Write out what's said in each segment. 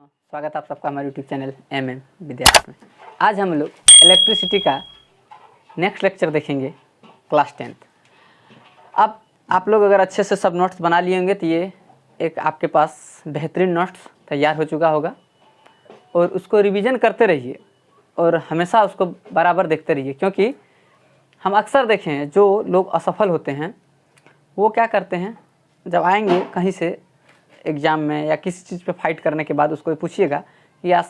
स्वागत है आप सबका हमारे यूट्यूब चैनल विद्यार्थी में। आज हम लोग इलेक्ट्रिसिटी का नेक्स्ट लेक्चर देखेंगे, क्लास 10th। अब आप लोग अगर अच्छे से सब नोट्स बना लिए होंगे तो ये एक आपके पास बेहतरीन नोट्स तैयार हो चुका होगा और उसको रिवीजन करते रहिए और हमेशा उसको बराबर देखते रहिए, क्योंकि हम अक्सर देखें हैं जो लोग असफल होते हैं वो क्या करते हैं, जब आएंगे कहीं से एग्ज़ाम में या किसी चीज़ पे फाइट करने के बाद उसको पूछिएगा कि यार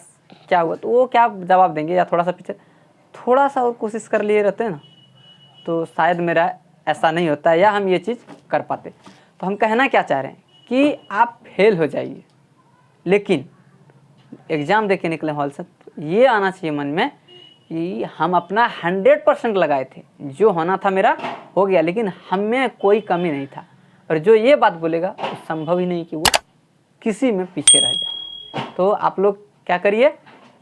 क्या हुआ, तो वो क्या जवाब देंगे, या थोड़ा सा पीछे थोड़ा सा और कोशिश कर लिए रहते हैं ना, तो शायद मेरा ऐसा नहीं होता है या हम ये चीज़ कर पाते। तो हम कहना क्या चाह रहे हैं कि आप फेल हो जाइए, लेकिन एग्ज़ाम दे के निकले हॉल से तो ये आना चाहिए मन में कि हम अपना 100% लगाए थे, जो होना था मेरा हो गया, लेकिन हम में कोई कमी नहीं था। और जो ये बात बोलेगा तो संभव ही नहीं कि वो किसी में पीछे रह जाए। तो आप लोग क्या करिए,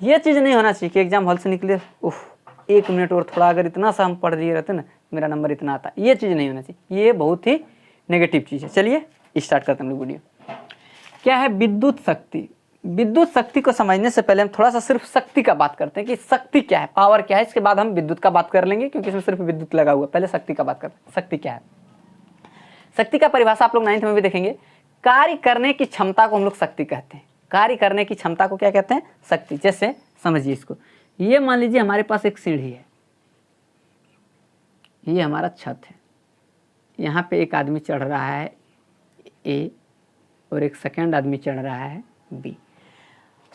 ये चीज़ नहीं होना चाहिए कि एग्ज़ाम हॉल से निकले उफ 1 मिनट और थोड़ा अगर इतना सा हम पढ़ लिए रहते ना मेरा नंबर इतना आता, ये चीज़ नहीं होना चाहिए। ये बहुत ही नेगेटिव चीज़ है। चलिए स्टार्ट करते हैं हम लोग वीडियो। क्या है विद्युत शक्ति? विद्युत शक्ति को समझने से पहले हम थोड़ा सा सिर्फ शक्ति का बात करते हैं कि शक्ति क्या है, पावर क्या है। इसके बाद हम विद्युत का बात कर लेंगे, क्योंकि इसमें सिर्फ विद्युत लगा हुआ। पहले शक्ति का बात करते हैं। शक्ति क्या है? शक्ति का परिभाषा आप लोग 9th में भी देखेंगे। कार्य करने की क्षमता को हम लोग शक्ति कहते हैं। कार्य करने की क्षमता को क्या कहते हैं? शक्ति। जैसे समझिए इसको, ये मान लीजिए हमारे पास एक सीढ़ी है, ये हमारा छत है, यहाँ पे एक आदमी चढ़ रहा है ए और एक सेकंड आदमी चढ़ रहा है बी।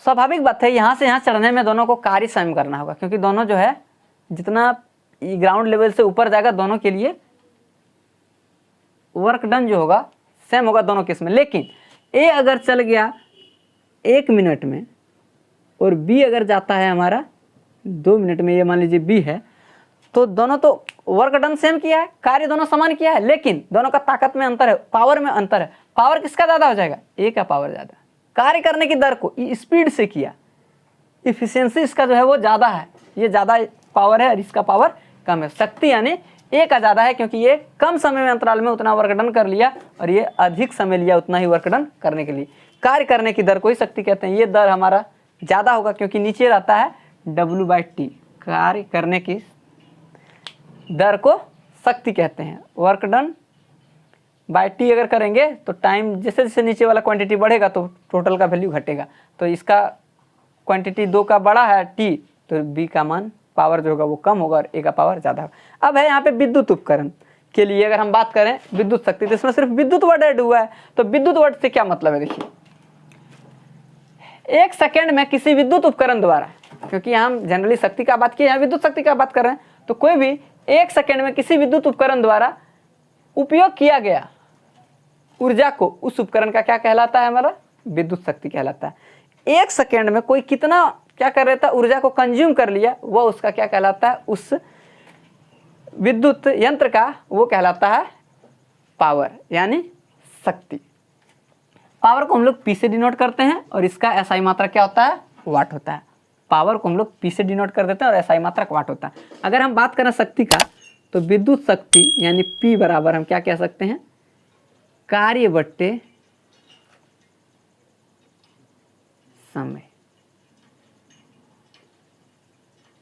स्वाभाविक बात है यहाँ से यहाँ चढ़ने में दोनों को कार्य स्वयं करना होगा, क्योंकि दोनों जो है जितना ग्राउंड लेवल से ऊपर जाएगा दोनों के लिए वर्क डन जो होगा सेम होगा दोनों केस में। लेकिन ए अगर चल गया 1 मिनट में और बी अगर जाता है हमारा 2 मिनट में, ये मान लीजिए बी है, तो दोनों तो वर्क डन सेम किया है, कार्य दोनों समान किया है, लेकिन दोनों का ताकत में अंतर है, पावर में अंतर है। पावर किसका ज़्यादा हो जाएगा? ए का पावर ज़्यादा। कार्य करने की दर को स्पीड से किया, इफिशियंसी इसका जो है वो ज़्यादा है, ये ज़्यादा पावर है और इसका पावर कम है। शक्ति यानी ए का ज़्यादा है, क्योंकि ये कम समय में अंतराल में उतना वर्क डन कर लिया और ये अधिक समय लिया उतना ही वर्क डन करने के लिए। कार्य करने की दर को ही शक्ति कहते हैं। ये दर हमारा ज़्यादा होगा क्योंकि नीचे रहता है W/T। कार्य करने की दर को शक्ति कहते हैं। वर्क डन बाय टी अगर करेंगे तो टाइम जैसे जैसे नीचे वाला क्वांटिटी बढ़ेगा तो टोटल का वैल्यू घटेगा। तो इसका क्वांटिटी 2 का बड़ा है टी, तो बी का मान पावर जो होगा वो कम होगा और ए का पावर ज़्यादा होगा। अब है यहाँ पे विद्युत उपकरण के लिए अगर हम बात करें विद्युत शक्ति, तो इसमें सिर्फ विद्युत वर्ड ऐड हुआ है। तो विद्युत वर्ड से क्या मतलब है? देखिए 1 सेकेंड में किसी विद्युत उपकरण द्वारा, क्योंकि यहाँ हम जनरली शक्ति का बात किए, यहाँ विद्युत शक्ति का बात कर रहे हैं, तो कोई भी 1 सेकेंड में किसी विद्युत उपकरण द्वारा उपयोग किया गया ऊर्जा को उस उपकरण का क्या कहलाता है? हमारा विद्युत शक्ति कहलाता है। 1 सेकेंड में कोई कितना क्या कर रहा था, ऊर्जा को कंज्यूम कर लिया, वो उसका क्या कहलाता है? उस विद्युत यंत्र का वो कहलाता है पावर, यानी शक्ति। पावर को हम लोग पी से डिनोट करते हैं और इसका एसआई मात्रा क्या होता है? वाट होता है। पावर को हम लोग पी से डिनोट कर देते हैं और एसआई मात्रा वाट होता है। अगर हम बात करें शक्ति का, तो विद्युत शक्ति यानी पी बराबर हम क्या कह सकते हैं? कार्य बट्टे समय।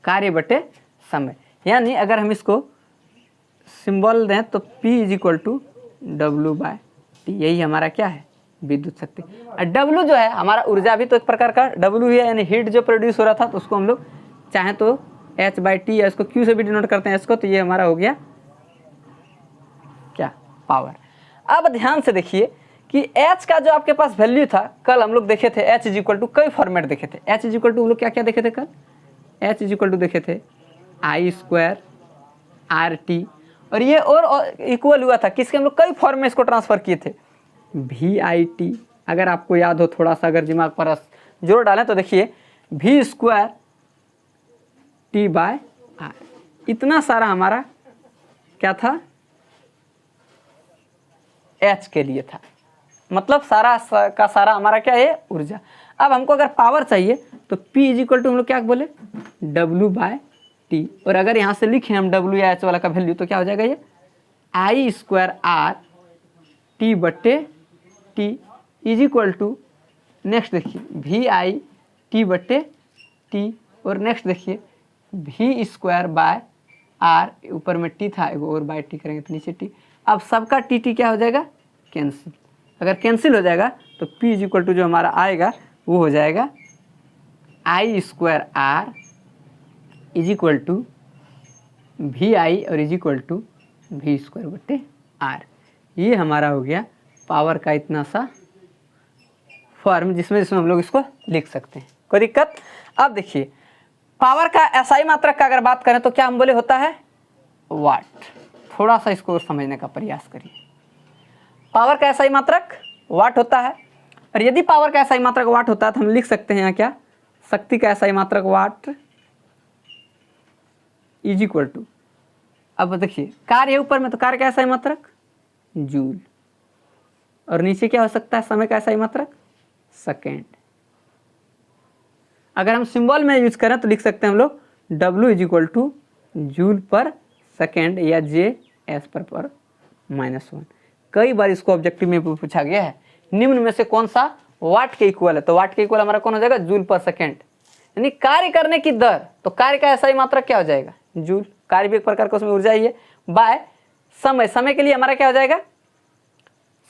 कार्य बटे समय, यानी अगर हम इसको सिंबल दें तो P = W/T। यही हमारा क्या है? विद्युत शक्ति। और W जो है हमारा ऊर्जा भी तो एक प्रकार का W ही है, यानी हीट जो प्रोड्यूस हो रहा था, तो उसको हम लोग चाहें तो H/T या इसको Q से भी डिनोट करते हैं इसको, तो ये हमारा हो गया क्या? पावर। अब ध्यान से देखिए कि H का जो आपके पास वैल्यू था, कल हम लोग देखे थे H = कई फॉर्मेट देखे थे। H = हम लोग क्या क्या देखे थे कल? H = देखे थे I² RT, और ये और इक्वल हुआ था किसके? हम लोग कई फॉर्म में इसको ट्रांसफर किए थे, VIT। अगर आपको याद हो, थोड़ा सा अगर दिमाग पर जोर डालें तो देखिए V² T/R। इतना सारा हमारा क्या था? H के लिए था, मतलब सारा का सारा हमारा क्या है? ऊर्जा। अब हमको अगर पावर चाहिए तो P = हम लोग क्या बोले? W/T। और अगर यहाँ से लिखें हम W या H वाला का वैल्यू, तो क्या हो जाएगा? ये I² R T/T = नेक्स्ट देखिए वी आई टी बटे टी, और नेक्स्ट देखिए वी स्क्वायर बाय आर, ऊपर में टी था एगो और बाय टी करेंगे तो नीचे टी। अब सबका टी टी क्या हो जाएगा, कैंसिल। अगर कैंसिल हो जाएगा तो पी इज इक्वल टू जो हमारा आएगा वो हो जाएगा I square R is equal to V I और is equal to V square बटे आर। ये हमारा हो गया पावर का इतना सा फॉर्म जिसमें हम लोग इसको लिख सकते हैं, कोई दिक्कत। अब देखिए पावर का एसआई मात्रक का अगर बात करें तो क्या हम बोले होता है वाट। थोड़ा सा इसको समझने का प्रयास करिए। पावर का एसआई मात्रक वाट होता है, और यदि पावर का एसआई मात्रक वाट होता है तो हम लिख सकते हैं यहाँ क्या, शक्ति का एसआई मात्रक वाट इज इक्वल टू, अब देखिए कार्य ऊपर में तो कार्य का एसआई मात्रक जूल, और नीचे क्या हो सकता है समय का एसआई मात्रक सेकेंड। अगर हम सिंबल में यूज करें तो लिख सकते हैं हम लोग W is equal two joule पर सेकेंड या J S पर -1। कई बार इसको ऑब्जेक्टिव में पूछा गया है, निम्न में से कौन सा वाट के इक्वल है, तो वाट के इक्वल हमारा कौन हो जाएगा जूल पर सेकेंड, यानी कार्य करने की दर। तो कार्य का एसआई मात्रक क्या हो जाएगा जूल, कार्य भी एक प्रकार का उसमें ऊर्जा ही है, बाय समय, समय के लिए हमारा क्या हो जाएगा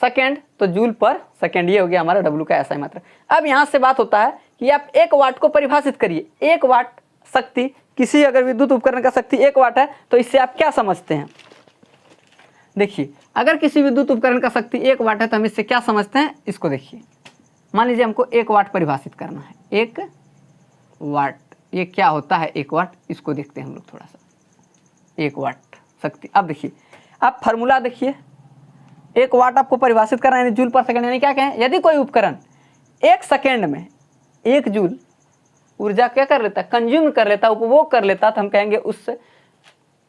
सेकेंड, तो जूल पर सेकेंड। ये हो गया हमारा W का एसआई मात्रक। अब यहाँ से बात होता है कि आप 1 वाट को परिभाषित करिए। 1 वाट शक्ति, किसी अगर विद्युत उपकरण का शक्ति 1 वाट है तो इससे आप क्या समझते हैं। देखिए अगर किसी विद्युत उपकरण का शक्ति 1 वाट है तो हम इससे क्या समझते हैं, इसको देखिए। मान लीजिए हमको 1 वाट परिभाषित करना है, 1 वाट ये क्या होता है 1 वाट, इसको देखते हैं हम लोग थोड़ा सा। 1 वाट शक्ति, अब देखिए आप फार्मूला देखिए, 1 वाट आपको परिभाषित करना है जूल पर सेकंड, यानी क्या कहें यदि कोई उपकरण 1 सेकेंड में 1 जूल ऊर्जा क्या कर लेता है, कंज्यूम कर लेता, उपभोग कर लेता, तो हम कहेंगे उस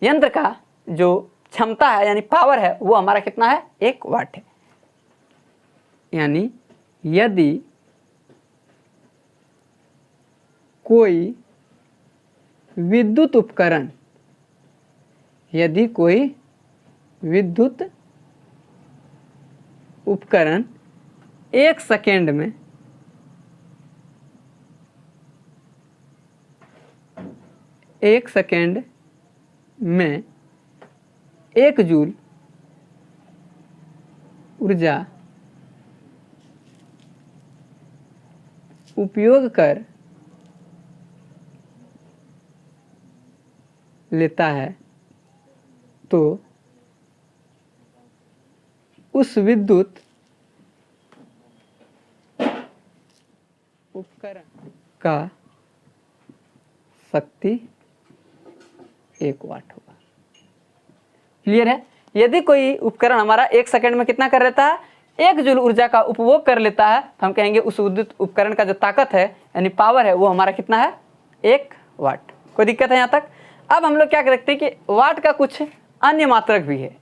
यंत्र का जो क्षमता है यानी पावर है वो हमारा कितना है 1 वाट है। यानी यदि कोई विद्युत उपकरण, यदि कोई विद्युत उपकरण 1 सेकेंड में 1 सेकेंड में 1 जूल ऊर्जा उपयोग कर लेता है तो उस विद्युत उपकरण का शक्ति 1 वाट होगा। क्लियर है। यदि कोई उपकरण हमारा 1 सेकेंड में कितना कर लेता है 1 जूल ऊर्जा का उपभोग कर लेता है तो हम कहेंगे उस विद्युत उपकरण का जो ताकत है यानी पावर है वो हमारा कितना है 1 वाट। कोई दिक्कत है यहाँ तक। अब हम लोग क्या करते हैं कि वाट का कुछ अन्य मात्रक भी है।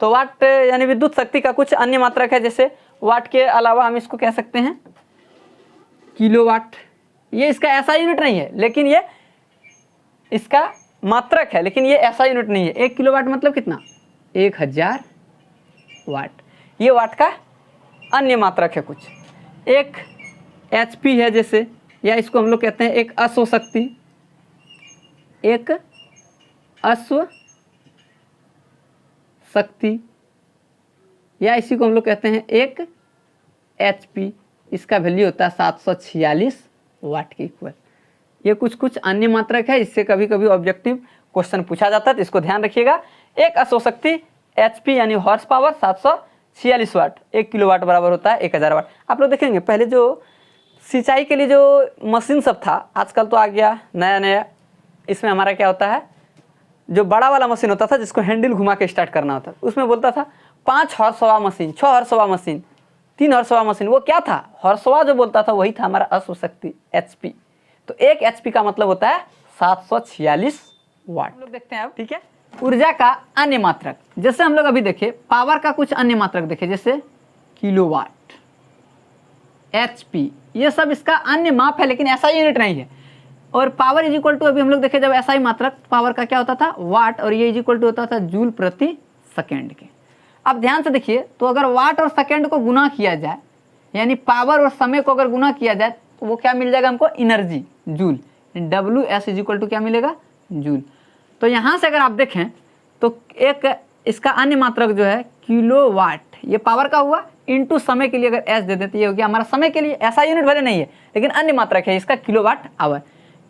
तो वाट यानी विद्युत शक्ति का कुछ अन्य मात्रक है, जैसे वाट के अलावा हम इसको कह सकते हैं किलोवाट। ये इसका ऐसा यूनिट नहीं है लेकिन ये इसका मात्रक है, लेकिन ये ऐसा यूनिट नहीं है। 1 किलोवाट मतलब कितना 1000 वाट। ये वाट का अन्य मात्रक है कुछ। एक HP है जैसे, या इसको हम लोग कहते हैं एक अश्व शक्ति, एक अश्व शक्ति, या इसी को हम लोग कहते हैं एक HP। इसका वैल्यू होता है 746 वाट के इक्वल। ये कुछ अन्य मात्रक है, इससे कभी कभी ऑब्जेक्टिव क्वेश्चन पूछा जाता है तो इसको ध्यान रखिएगा। एक अश्व शक्ति HP यानी हॉर्स पावर 746 वाट, 1 किलोवाट बराबर होता है 1000 वाट। आप लोग देखेंगे पहले जो सिंचाई के लिए जो मशीन सब था, आजकल तो आ गया नया नया, इसमें हमारा क्या होता है जो बड़ा वाला मशीन होता था जिसको हैंडल घुमा के स्टार्ट करना होता, उसमें बोलता था 5 हॉर्सवा मशीन, 6 हॉर्सवा मशीन, 3 हॉर्सवा मशीन। वो क्या था हॉर्सवा जो बोलता था वही था हमारा अश्व शक्ति HP। तो 1 HP का मतलब होता है 746 वाट। हम लोग देखते हैं अब, ठीक है। ऊर्जा का अन्य मात्रक, जैसे हम लोग अभी देखे पावर का कुछ अन्य मात्रक देखे, जैसे किलोवाट, HP, ये सब इसका अन्य माप है लेकिन ऐसा यूनिट नहीं है। और पावर इज इक्वल टू अभी हम लोग देखे जब ऐसा ही मात्रक पावर का क्या होता था वाट, और ये इज इक्वल टू होता था जूल प्रति सेकेंड के। अब ध्यान से देखिए, तो अगर वाट और सेकेंड को गुना किया जाए यानी पावर और समय को अगर गुना किया जाए तो वो क्या मिल जाएगा हमको, energy, joule. WS equal to क्या मिलेगा, जूल। तो यहाँ से अगर आप देखें तो एक इसका अन्य मात्रक जो है किलोवाट, ये पावर का हुआ, इनटू समय के लिए अगर S दे देते, ये हो गया हमारा समय के लिए। ऐसा यूनिट भले नहीं है लेकिन अन्य मात्रक है इसका किलोवाट आवर।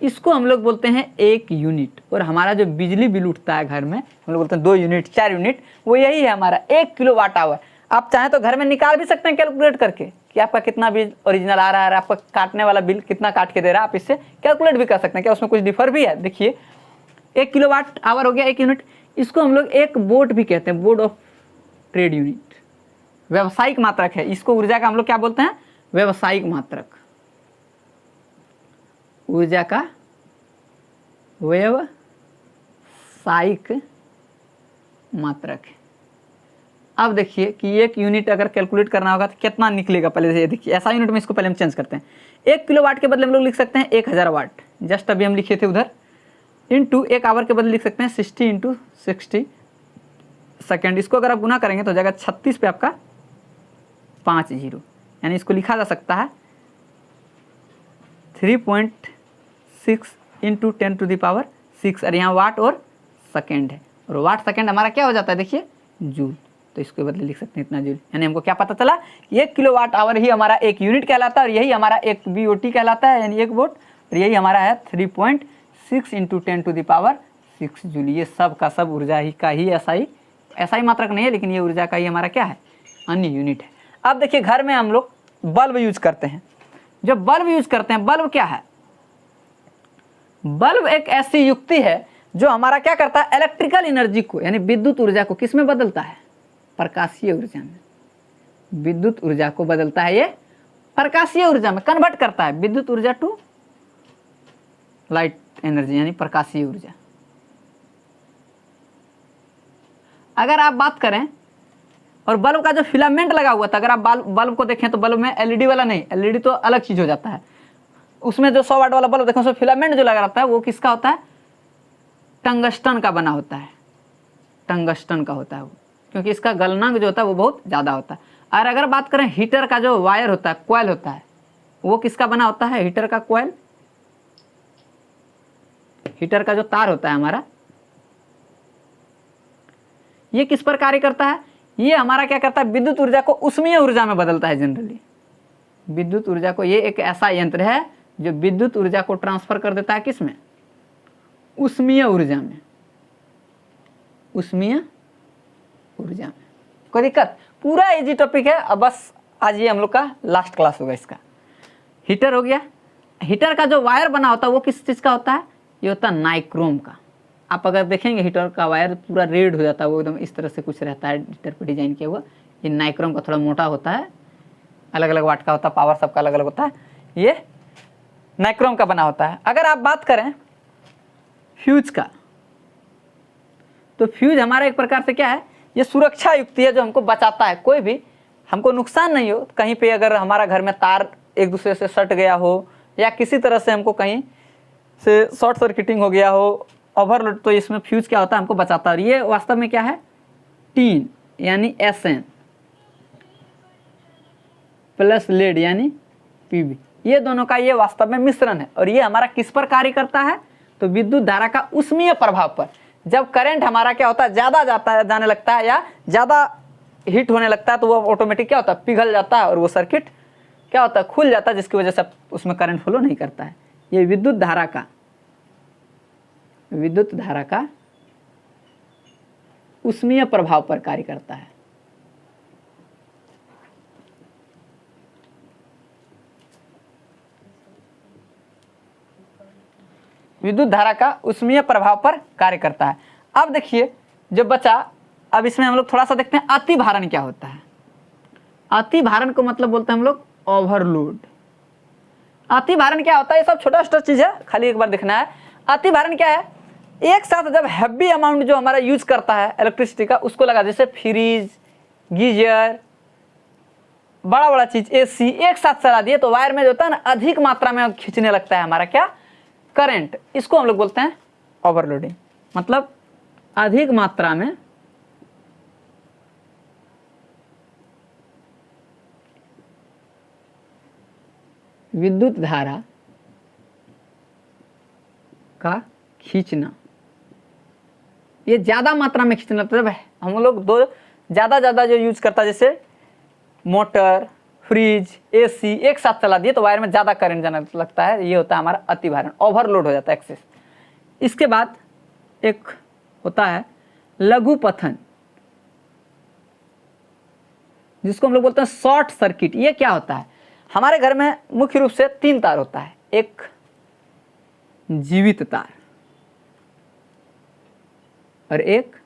इसको हम लोग बोलते हैं 1 यूनिट। और हमारा जो बिजली बिल उठता है घर में, हम लोग बोलते हैं 2 यूनिट, 4 यूनिट, वो यही है हमारा 1 किलोवाट आवर। आप चाहें तो घर में निकाल भी सकते हैं कैलकुलेट करके कि आपका कितना बिल ओरिजिनल आ रहा है, आपका काटने वाला बिल कितना काट के दे रहा है, आप इससे कैलकुलेट भी कर सकते हैं। क्या उसमें कुछ डिफर भी है? देखिए 1 किलोवाट आवर हो गया 1 यूनिट। इसको हम लोग एक बोट भी कहते हैं, बोर्ड ऑफ ट्रेड यूनिट, व्यावसायिक मात्रक है। इसको ऊर्जा का हम लोग क्या बोलते हैं, व्यावसायिक मात्रक, ऊर्जा का व्यावसायिक मात्रक है। अब देखिए कि 1 यूनिट अगर कैलकुलेट करना होगा तो कितना निकलेगा, पहले से देखिए ऐसा यूनिट में इसको पहले हम चेंज करते हैं। 1 किलोवाट के बदले हम लोग लिख सकते हैं 1000 वाट, जस्ट अभी हम लिखे थे उधर, इनटू 1 आवर के बदले लिख सकते हैं 60 × 60 सेकेंड। इसको अगर आप गुना करेंगे तो हो जाएगा 36 पे आपका 5 जीरो, यानी इसको लिखा जा सकता है 3.6 × 10⁶। और यहाँ वाट और सेकेंड है, और वाट सेकेंड हमारा क्या हो जाता है, देखिए जूल। तो इसके बदले लिख सकते हैं इतना जूल। यानी हमको क्या पता चला, 1 किलोवाट आवर ही हमारा 1 यूनिट कहलाता है, और यही हमारा 1 BOT कहलाता है, यानी 1 वोट। और यही हमारा है 3.6 × 10⁶ जूल। ये सब का सब ऊर्जा ही का ही ऐसा ही मात्रक नहीं है, लेकिन ये ऊर्जा का ही हमारा क्या है, अन्य यूनिट है। अब देखिए घर में हम लोग बल्ब यूज करते हैं। जो बल्ब यूज करते हैं, बल्ब क्या है, बल्ब एक ऐसी युक्ति है जो हमारा क्या करता है, इलेक्ट्रिकल एनर्जी को यानी विद्युत ऊर्जा को किस में बदलता है, प्रकाशीय ऊर्जा में। विद्युत ऊर्जा को बदलता है, ये प्रकाशीय ऊर्जा में कन्वर्ट करता है, विद्युत ऊर्जा टू लाइट एनर्जी, यानी प्रकाशीय ऊर्जा। अगर आप बात करें, और बल्ब का जो फिलामेंट लगा हुआ था, अगर आप बल्ब को देखें तो बल्ब में LED वाला नहीं, LED तो अलग चीज हो जाता है। उसमें जो 100 वाट वाला बल्ब देखें, उसमें फिलामेंट जो लगा रहता है वो किसका होता है, टंगस्टन का बना होता है, टंगस्टन का होता है वो, क्योंकि इसका गलनांक जो होता है वो बहुत ज़्यादा होता है। और अगर बात करें हीटर का जो वायर होता है, कॉइल होता है, वो किसका बना होता है, हीटर का कॉइल, हीटर का जो तार होता है हमारा, ये किस पर कार्य करता है, ये हमारा क्या करता है, विद्युत ऊर्जा को उष्मीय ऊर्जा में बदलता है। जनरली विद्युत ऊर्जा को, ये एक ऐसा यंत्र है जो विद्युत ऊर्जा को ट्रांसफर कर देता है किसमें, उष्मीय ऊर्जा में, उष्मीय ऊर्जा में। कोई दिक्कत, पूरा इजी टॉपिक है। अब बस आज ये हम लोग का लास्ट क्लास होगा इसका। हीटर हो गया, हीटर का जो वायर बना होता है वो किस चीज़ का होता है, ये होता है नाइक्रोम का। आप अगर देखेंगे हीटर का वायर पूरा रेड हो जाता है, वो एकदम इस तरह से कुछ रहता है हीटर पर डिजाइन किया हुआ। ये नाइक्रोम का थोड़ा मोटा होता है, अलग अलग वाट का होता है, पावर सबका अलग अलग होता है, ये नाइक्रोम का बना होता है। अगर आप बात करें फ्यूज का, तो फ्यूज हमारा एक प्रकार से क्या है, ये सुरक्षा युक्ति है जो हमको बचाता है, कोई भी हमको नुकसान नहीं हो। कहीं पे अगर हमारा घर में तार एक दूसरे से सट गया हो, या किसी तरह से हमको कहीं से शॉर्ट सर्किटिंग हो गया हो, ओवरलोड, तो इसमें फ्यूज क्या होता है, हमको बचाता है। और ये वास्तव में क्या है, टीन यानी SN प्लस लेड यानी PB, ये दोनों का ये वास्तव में मिश्रण है। और ये हमारा किस पर कार्य करता है, तो विद्युत धारा का उष्मीय प्रभाव पर। जब करंट हमारा क्या होता है, ज़्यादा जाने लगता है या ज़्यादा हीट होने लगता है, तो वो ऑटोमेटिक क्या होता है, पिघल जाता है, और वो सर्किट क्या होता है, खुल जाता है, जिसकी वजह से उसमें करंट फ्लो नहीं करता है। ये विद्युत धारा का उष्मीय प्रभाव पर कार्य करता है। विद्युत धारा का उष्मीय प्रभाव पर कार्य करता है। अब देखिए जो बचा, अब इसमें हम लोग थोड़ा सा देखते हैं अति भारण क्या होता है। अति भारण को मतलब बोलते हैं हम लोग ओवरलोड। अति भारण क्या होता है, ये सब छोटा छोटा चीज है, खाली एक बार देखना है। अति भारण क्या है, एक साथ जब हैवी अमाउंट जो हमारा यूज करता है इलेक्ट्रिसिटी का, उसको लगा, जैसे फ्रीज, गीजर, बड़ा बड़ा चीज, AC एक साथ चला दिए, तो वायर में जो होता है ना, अधिक मात्रा में खींचने लगता है हमारा क्या, करंट। इसको हम लोग बोलते हैं ओवरलोडिंग, मतलब अधिक मात्रा में विद्युत धारा का खींचना, ये ज़्यादा मात्रा में खींचना, मतलब हम लोग दो ज़्यादा जो यूज करता है, जैसे मोटर, फ्रिज, एसी एक साथ चला दिए तो वायर में ज़्यादा करंट जाने लगता है, ये होता है हमारा अतिभारण, ओवरलोड हो जाता है, एक्सेस। इसके बाद एक होता है लघु पथन, जिसको हम लोग बोलते हैं शॉर्ट सर्किट। ये क्या होता है, हमारे घर में मुख्य रूप से 3 तार होता है, एक जीवित तार और एक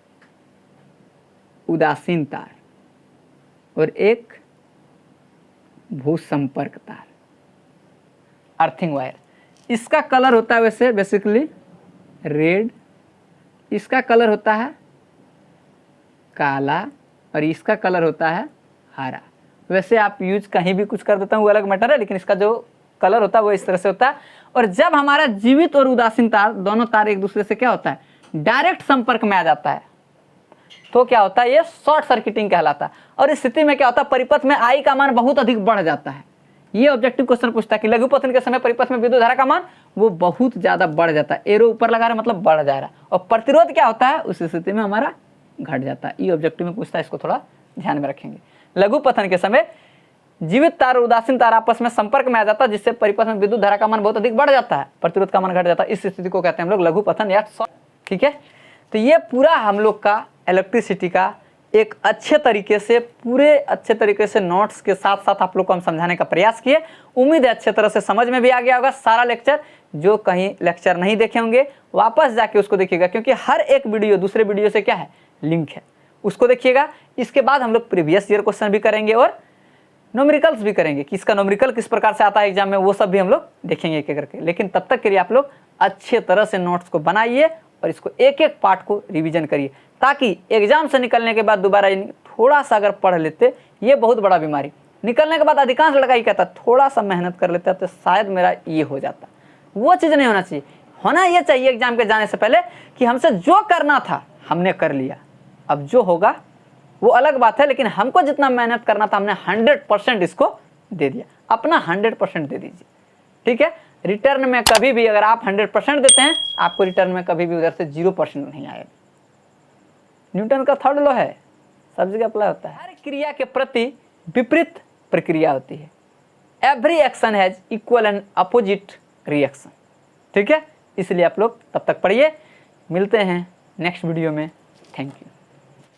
उदासीन तार और एक भूसंपर्क तार, अर्थिंग वायर। इसका कलर होता है वैसे बेसिकली रेड, इसका कलर होता है काला और इसका कलर होता है हरा। वैसे आप यूज कहीं भी कुछ कर देता हूँ वो अलग मैटर है, लेकिन इसका जो कलर होता है वो इस तरह से होता है। और जब हमारा जीवित और उदासीन तार, दोनों तार एक दूसरे से क्या होता है, डायरेक्ट संपर्क में आ जाता है, तो क्या होता है, ये शॉर्ट सर्किटिंग कहलाता है। और इस स्थिति में क्या होता है, परिपथ में आई का मान बहुत अधिक बढ़ जाता है। ये ऑब्जेक्टिव क्वेश्चन पूछता है कि लघु पथन के समय परिपथ में विद्युत धारा का मान वो बहुत ज्यादा बढ़ जाता है, एरो ऊपर लगा रहा है मतलब बढ़ जा रहा है, और प्रतिरोध क्या होता है उस स्थिति में हमारा घट जाता है। ये ऑब्जेक्टिव में पूछता है, इसको थोड़ा ध्यान में रखेंगे। लघु पथन के समय जीवित तार और उदासीन तार आपस में संपर्क में आ जाता है, जिससे परिपथ में विद्युत धारा का मान बहुत अधिक बढ़ जाता है, प्रतिरोध का मान घट जाता है। इस स्थिति को कहते हैं हम लोग लघु पथन या शॉर्ट। ठीक है, तो ये पूरा हम लोग का इलेक्ट्रिसिटी का एक अच्छे तरीके से नोट्स के साथ साथ आप लोग को हम समझाने का प्रयास किए। उम्मीद है अच्छे तरह से समझ में भी आ गया होगा सारा लेक्चर। जो कहीं लेक्चर नहीं देखे होंगे वापस जाके उसको देखिएगा, क्योंकि हर एक वीडियो दूसरे वीडियो से क्या है, लिंक है, उसको देखिएगा। इसके बाद हम लोग प्रीवियस ईयर क्वेश्चन भी करेंगे और न्यूमेरिकल्स भी करेंगे कि इसका न्यूमेरिकल किस प्रकार से आता है एग्जाम में, वो सब भी हम लोग देखेंगे एक एक करके। लेकिन तब तक के लिए आप लोग अच्छे तरह से नोट्स को बनाइए और इसको एक एक पार्ट को रिवीजन करिए, ताकि एग्जाम से निकलने के बाद दोबारा थोड़ा सा अगर पढ़ लेते, ये बहुत बड़ा बीमारी, निकलने के बाद अधिकांश लड़का ही कहता थोड़ा सा मेहनत कर लेता तो शायद मेरा ये हो जाता। वो चीज़ नहीं होना चाहिए। होना ये चाहिए एग्जाम के जाने से पहले कि हमसे जो करना था हमने कर लिया, अब जो होगा वो अलग बात है, लेकिन हमको जितना मेहनत करना था हमने 100% इसको दे दिया, अपना 100% दे दीजिए। ठीक है, रिटर्न में कभी भी अगर आप 100% देते हैं, आपको रिटर्न में कभी भी उधर से 0% नहीं आएगा। न्यूटन का थर्ड लॉ है, सब जगह अप्लाई होता है। हर क्रिया के प्रति विपरीत प्रक्रिया होती है। Every action has equal and opposite reaction. ठीक है, इसलिए आप लोग तब तक पढ़िए, मिलते हैं नेक्स्ट वीडियो में। Thank you.